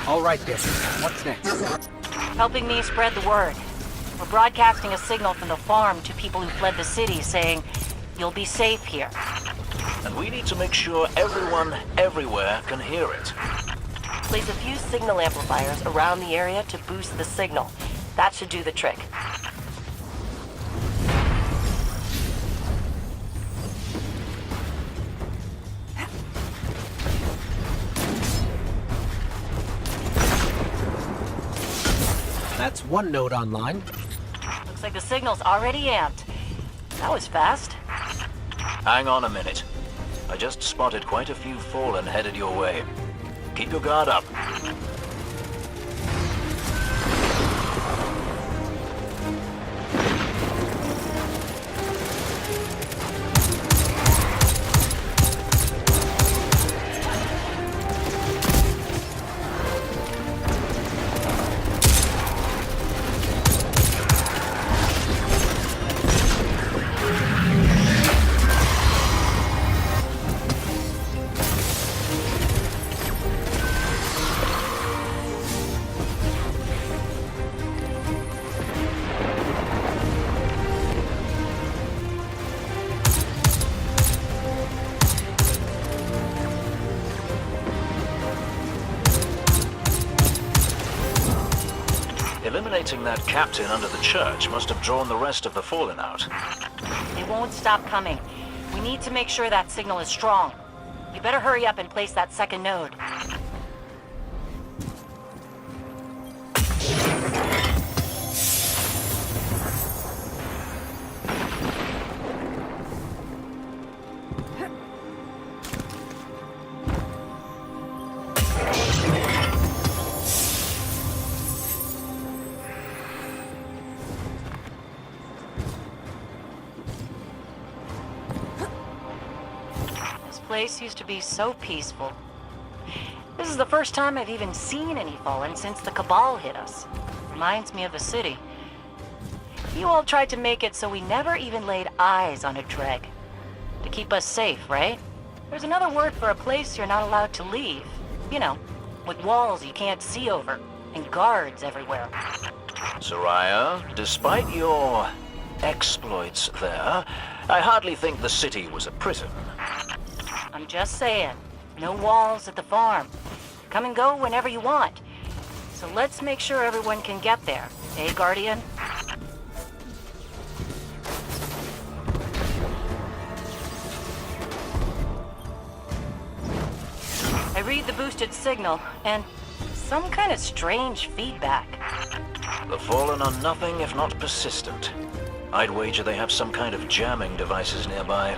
All right, Dick. What's next? Helping me spread the word. We're broadcasting a signal from the farm to people who fled the city saying, "You'll be safe here." And we need to make sure everyone, everywhere, can hear it. Place a few signal amplifiers around the area to boost the signal. That should do the trick. That's one node online. Looks like the signal's already amped. That was fast. Hang on a minute. I just spotted quite a few Fallen headed your way. Keep your guard up. Eliminating that captain under the church must have drawn the rest of the Fallen out. They won't stop coming. We need to make sure that signal is strong. You better hurry up and place that second node. This place used to be so peaceful. This is the first time I've even seen any Fallen since the Cabal hit us. Reminds me of the city. You all tried to make it so we never even laid eyes on a Dreg. To keep us safe, right? There's another word for a place you're not allowed to leave. You know, with walls you can't see over, and guards everywhere. Soraya, despite your exploits there, I hardly think the city was a prison. I'm just saying, no walls at the farm. Come and go whenever you want. So let's make sure everyone can get there, eh, Guardian? I read the boosted signal, and some kind of strange feedback. The Fallen are nothing if not persistent. I'd wager they have some kind of jamming devices nearby.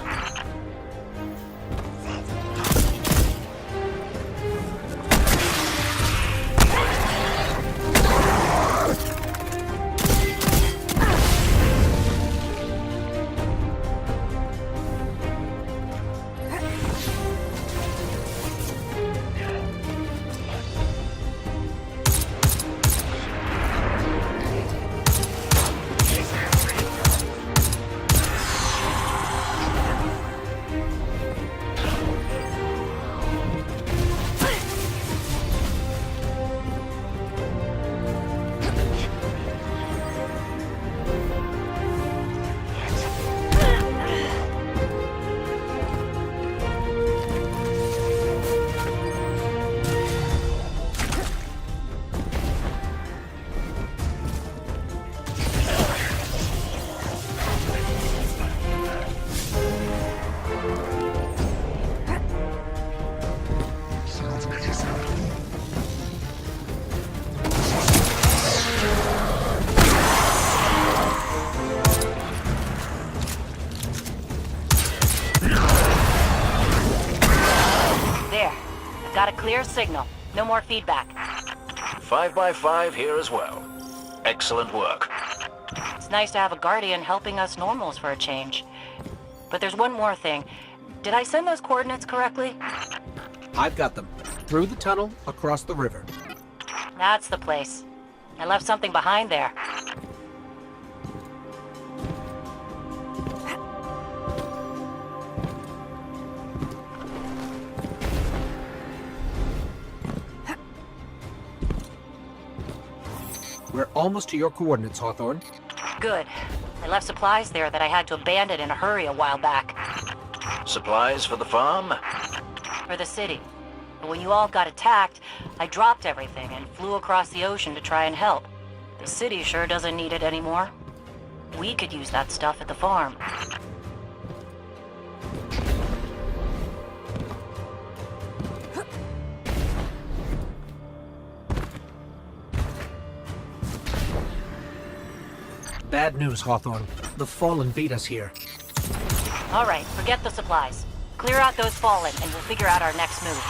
Got a clear signal. No more feedback. 5x5 here as well. Excellent work. It's nice to have a Guardian helping us normals for a change. But there's one more thing. Did I send those coordinates correctly? I've got them. Through the tunnel, across the river. That's the place. I left something behind there. We're almost to your coordinates, Hawthorne. Good. I left supplies there that I had to abandon in a hurry a while back. Supplies for the farm? For the city. But when you all got attacked, I dropped everything and flew across the ocean to try and help. The city sure doesn't need it anymore. We could use that stuff at the farm. Bad news, Hawthorne. The Fallen beat us here. All right, forget the supplies. Clear out those Fallen, and we'll figure out our next move.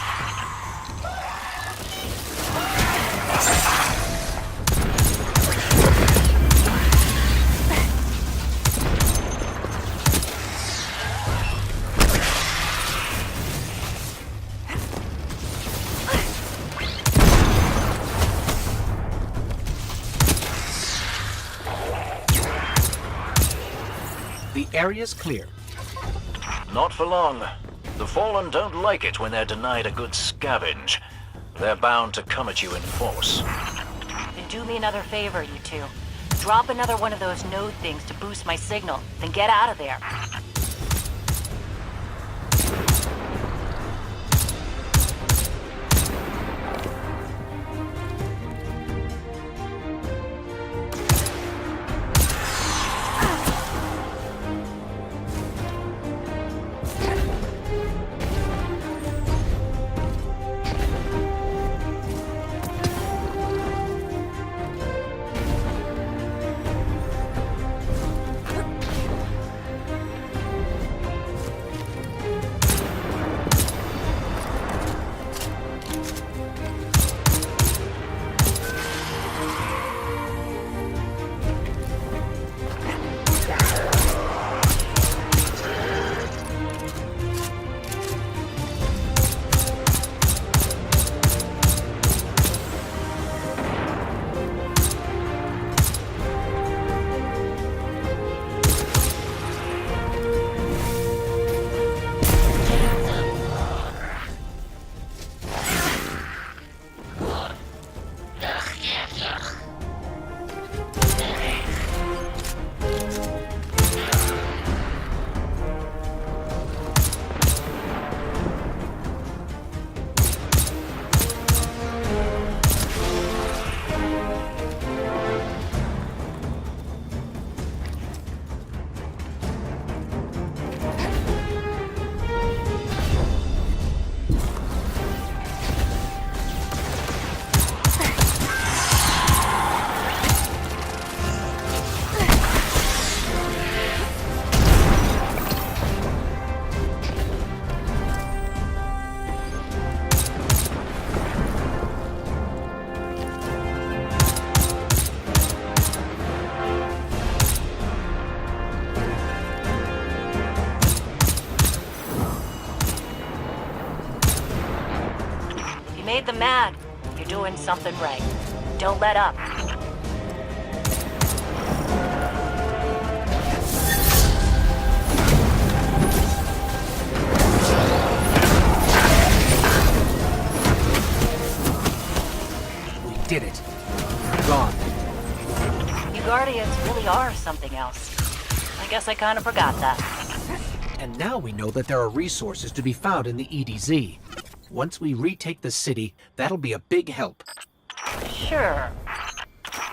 The area's clear. Not for long. The Fallen don't like it when they're denied a good scavenge. They're bound to come at you in force. Then do me another favor, you two. Drop another one of those node things to boost my signal, then get out of there. Made them mad. You're doing something right. Don't let up. We did it. Gone. You Guardians really are something else. I guess I kind of forgot that. And now we know that there are resources to be found in the EDZ. Once we retake the city, that'll be a big help. Sure.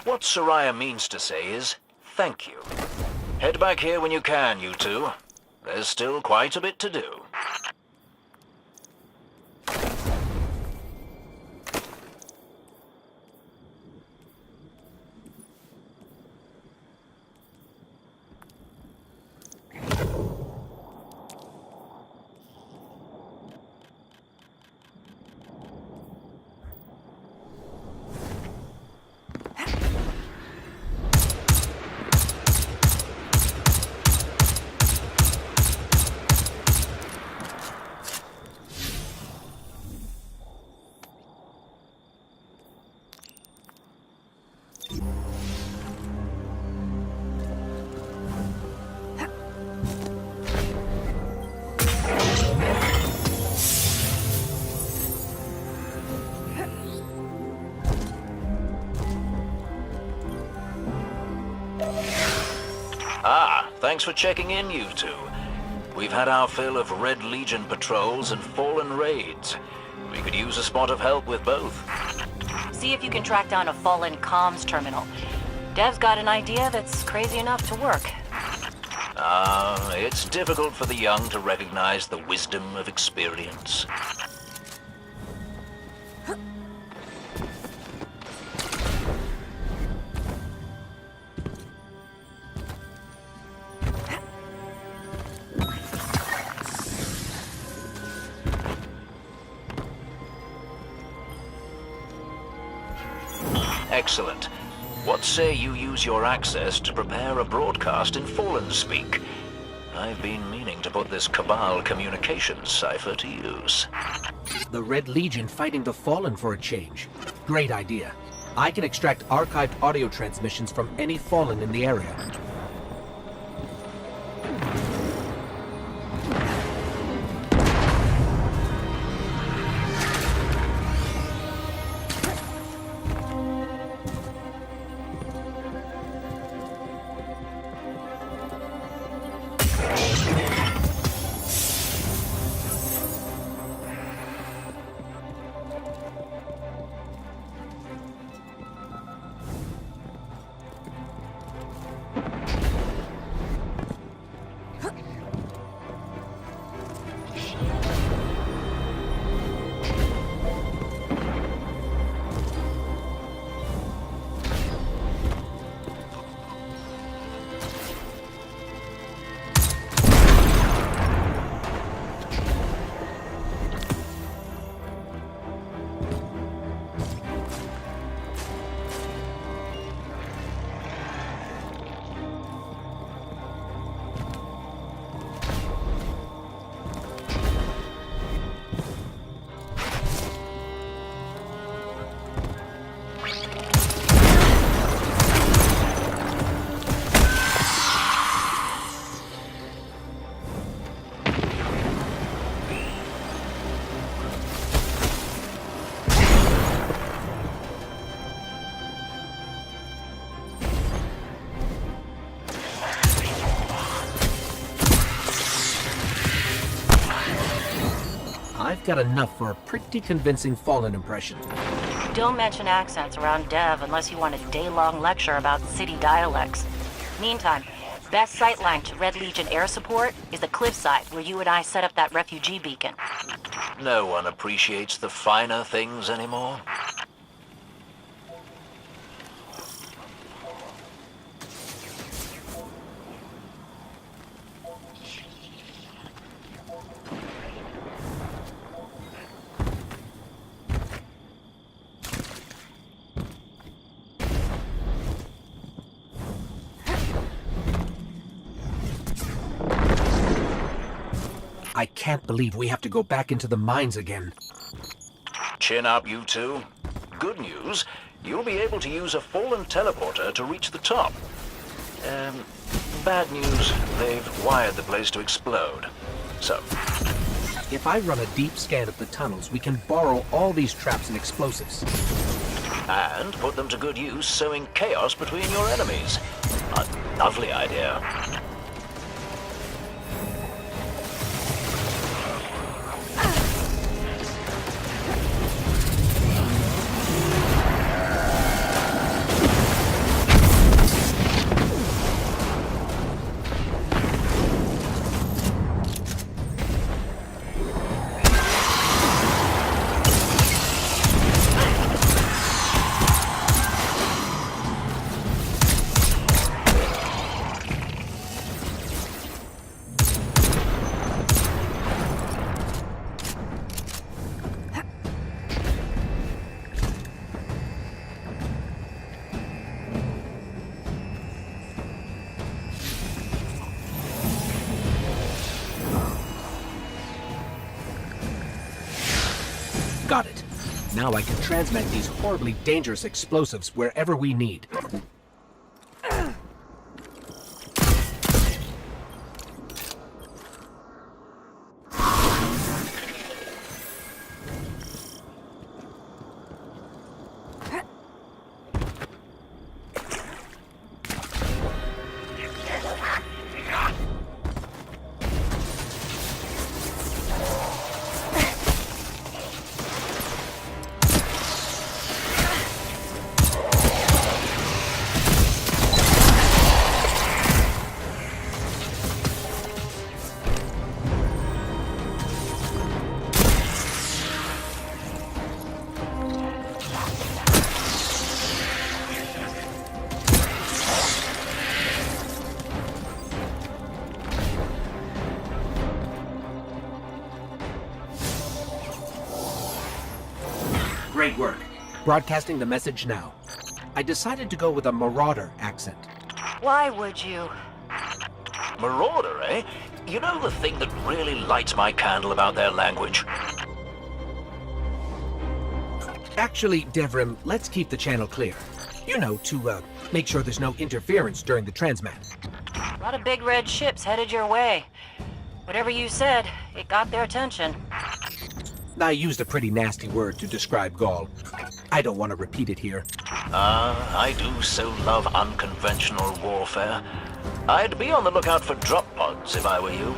What Soraya means to say is, thank you. Head back here when you can, you two. There's still quite a bit to do. Thanks for checking in, you two. We've had our fill of Red Legion patrols and Fallen raids. We could use a spot of help with both. See if you can track down a Fallen comms terminal. Dev's got an idea that's crazy enough to work. It's difficult for the young to recognize the wisdom of experience. Excellent. What say you use your access to prepare a broadcast in Fallen speak? I've been meaning to put this Cabal communications cipher to use. The Red Legion fighting the Fallen for a change. Great idea. I can extract archived audio transmissions from any Fallen in the area. I've got enough for a pretty convincing Fallen impression. Don't mention accents around Dev unless you want a day-long lecture about city dialects. Meantime, best sightline to Red Legion air support is the cliffside where you and I set up that refugee beacon. No one appreciates the finer things anymore. I can't believe we have to go back into the mines again. Chin up, you two. Good news, you'll be able to use a Fallen teleporter to reach the top. Bad news, they've wired the place to explode. So, If I run a deep scan of the tunnels, we can borrow all these traps and explosives. and put them to good use sowing chaos between your enemies. A lovely idea. Got it. Now I can transmit these horribly dangerous explosives wherever we need. Great work. Broadcasting the message now. I decided to go with a marauder accent. Why would you? Marauder, eh? You know the thing that really lights my candle about their language? Actually, Devrim, let's keep the channel clear. You know, to make sure there's no interference during the transmat. A lot of big red ships headed your way. Whatever you said, it got their attention. I used a pretty nasty word to describe Gaul. I don't want to repeat it here. I do so love unconventional warfare. I'd be on the lookout for drop pods if I were you.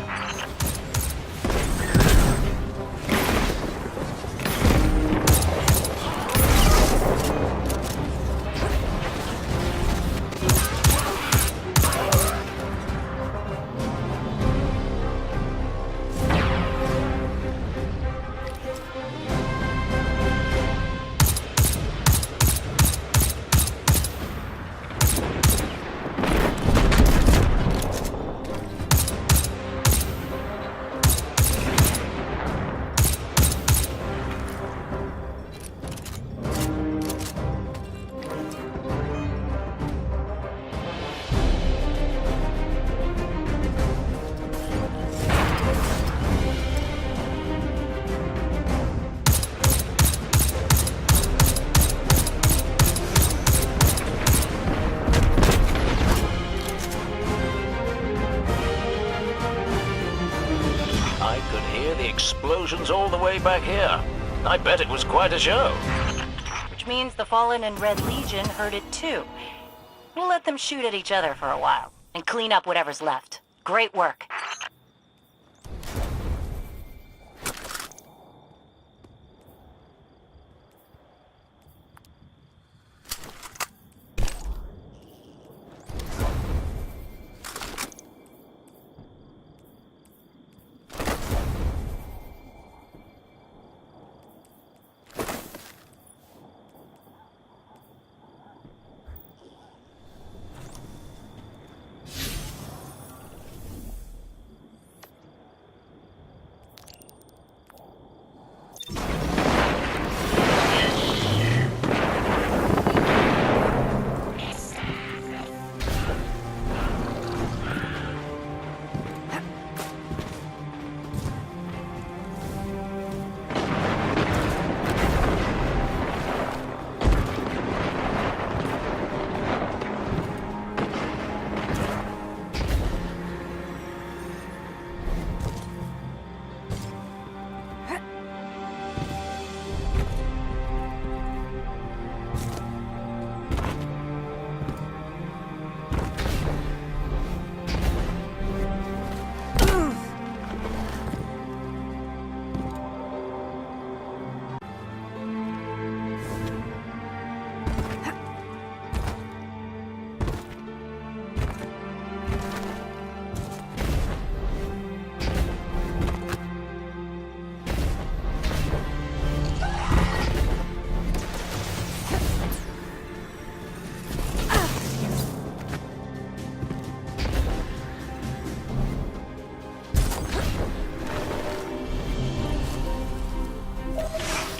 Explosions all the way back here. I bet it was quite a show. Which means the Fallen and Red Legion heard it too. We'll let them shoot at each other for a while, and clean up whatever's left. Great work.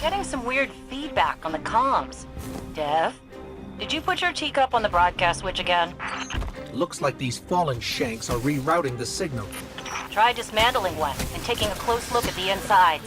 Getting some weird feedback on the comms. Dev, did you put your teacup on the broadcast switch again? Looks like these fallen shanks are rerouting the signal. Try dismantling one and taking a close look at the insides.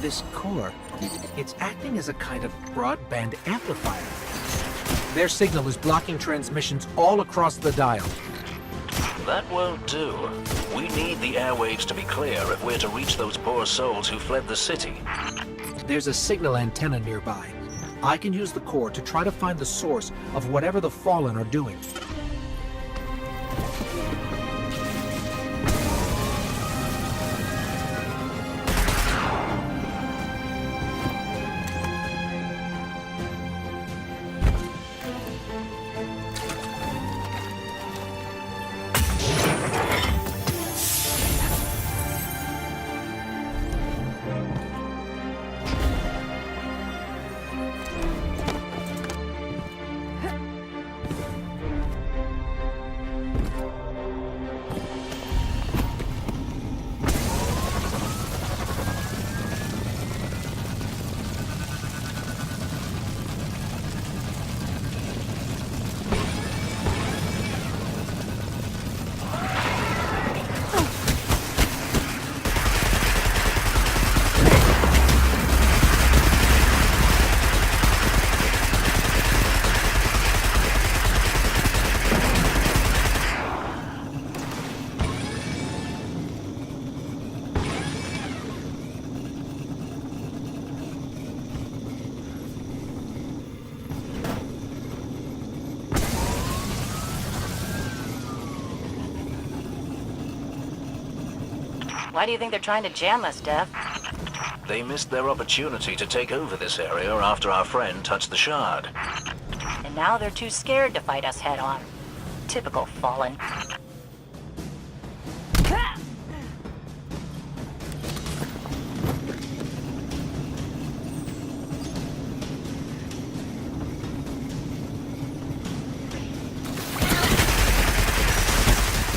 This core, it's acting as a kind of broadband amplifier. Their signal is blocking transmissions all across the dial. That won't do. We need the airwaves to be clear if we're to reach those poor souls who fled the city. There's a signal antenna nearby. I can use the core to try to find the source of whatever the Fallen are doing. Why do you think they're trying to jam us, Dev? They missed their opportunity to take over this area after our friend touched the shard. And now they're too scared to fight us head on. Typical Fallen.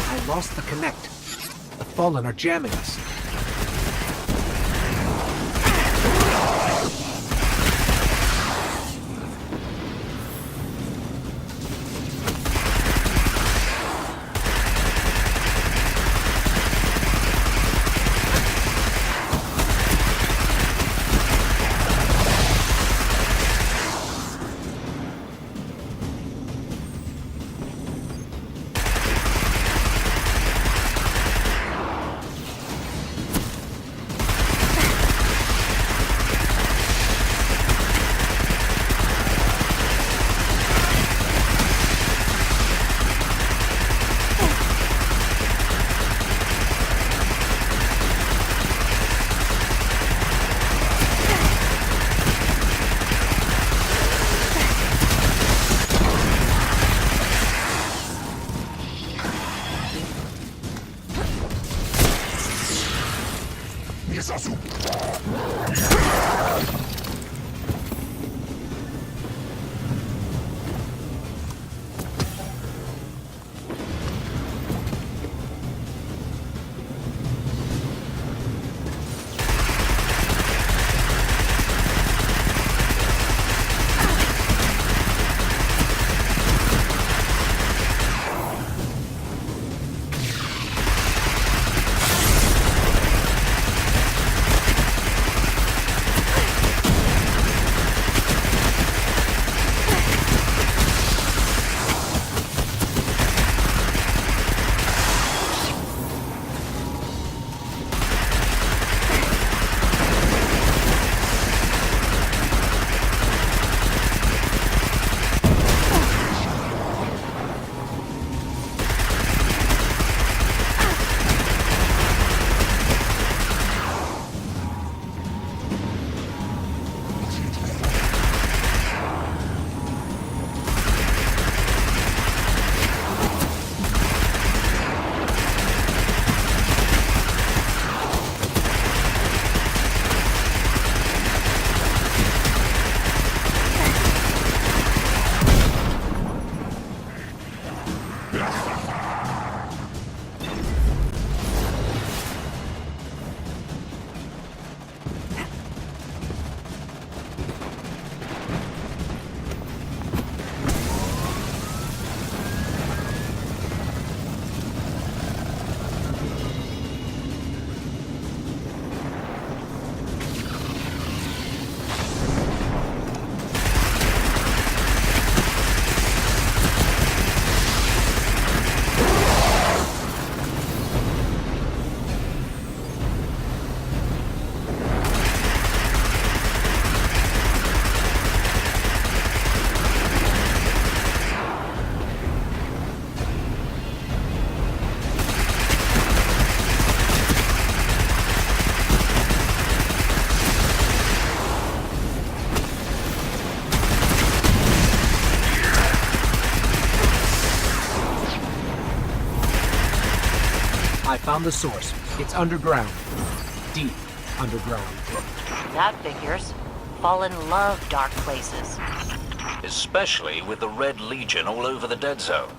I lost the connect. The Fallen are jamming us. I found the source. It's underground. Deep underground. That figures. Fallen love dark places. Especially with the Red Legion all over the dead zone.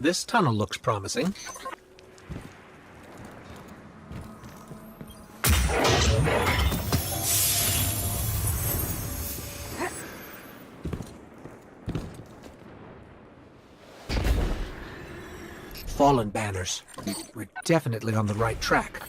This tunnel looks promising. Fallen banners. We're definitely on the right track.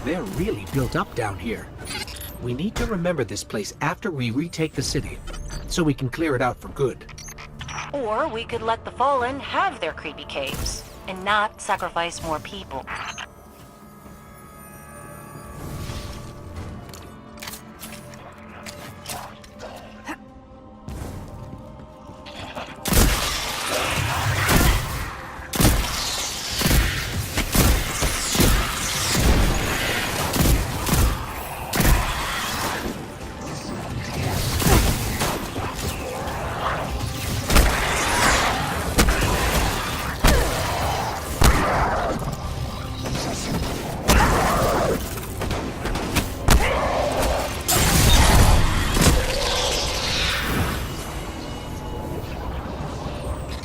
They're really built up down here. We need to remember this place after we retake the city, so we can clear it out for good. Or we could let the Fallen have their creepy caves, and not sacrifice more people.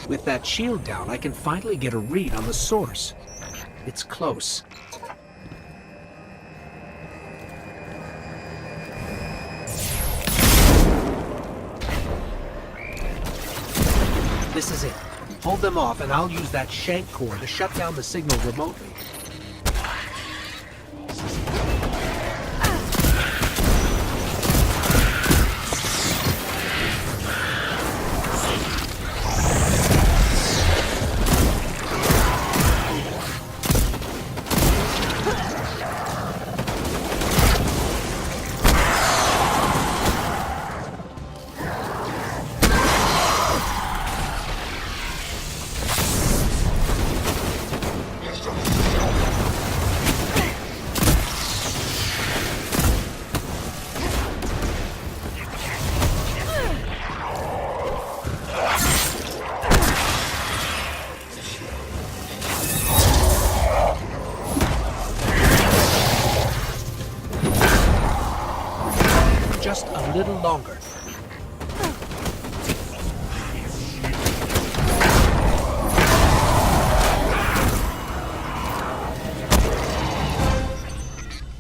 With that shield down, I can finally get a read on the source. It's close. This is it. Hold them off and I'll use that shank core to shut down the signal remotely. Just a little longer.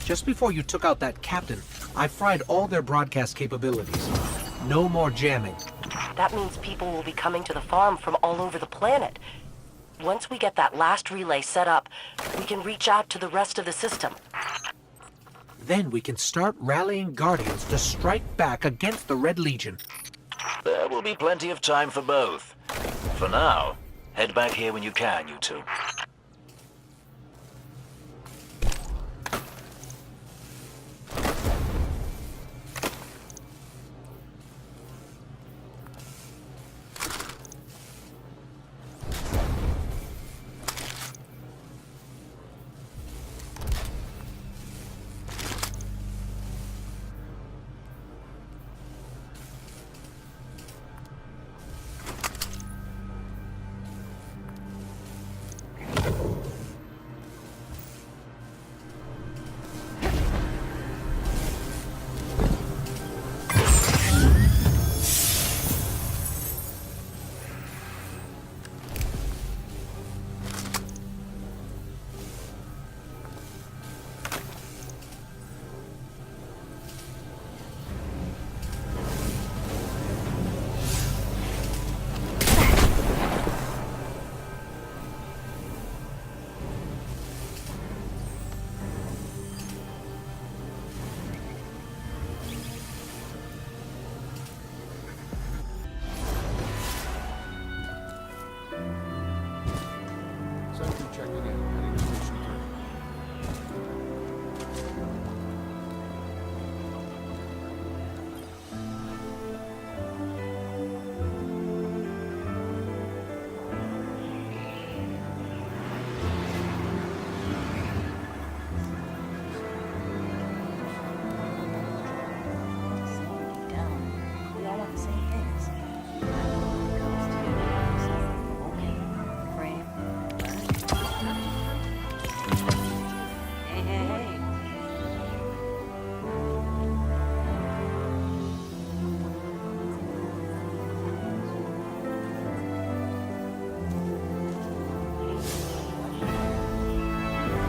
Just before you took out that captain, I fried all their broadcast capabilities. No more jamming. That means people will be coming to the farm from all over the planet. Once we get that last relay set up, we can reach out to the rest of the system. Then we can start rallying Guardians to strike back against the Red Legion. There will be plenty of time for both. For now, head back here when you can, you two. checking in. Heading to station 3. We all want the same things. Okay. Frame. Hey, hey, hey.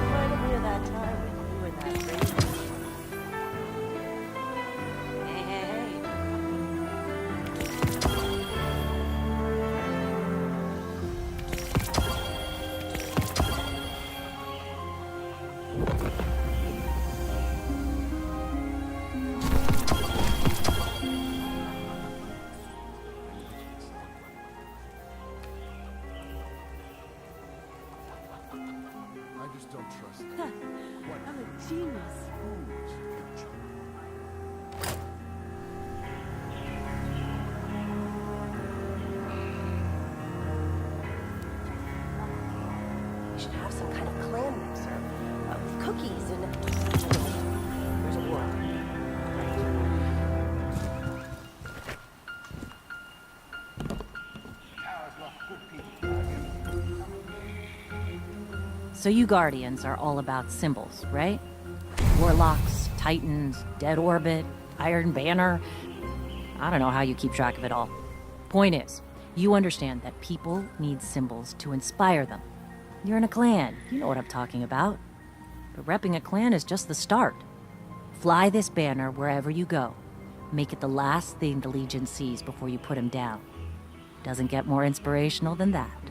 Reminded me of that time when you and that lady. Hey, hey, hey. I just don't trust them. I'm a genius. We should have some kind of clan mixer with cookies and. There's a war. So you Guardians are all about symbols, right? Warlocks, Titans, Dead Orbit, Iron Banner. I don't know how you keep track of it all. Point is, you understand that people need symbols to inspire them. You're in a clan, you know what I'm talking about. But repping a clan is just the start. Fly this banner wherever you go. Make it the last thing the Legion sees before you put him down. Doesn't get more inspirational than that.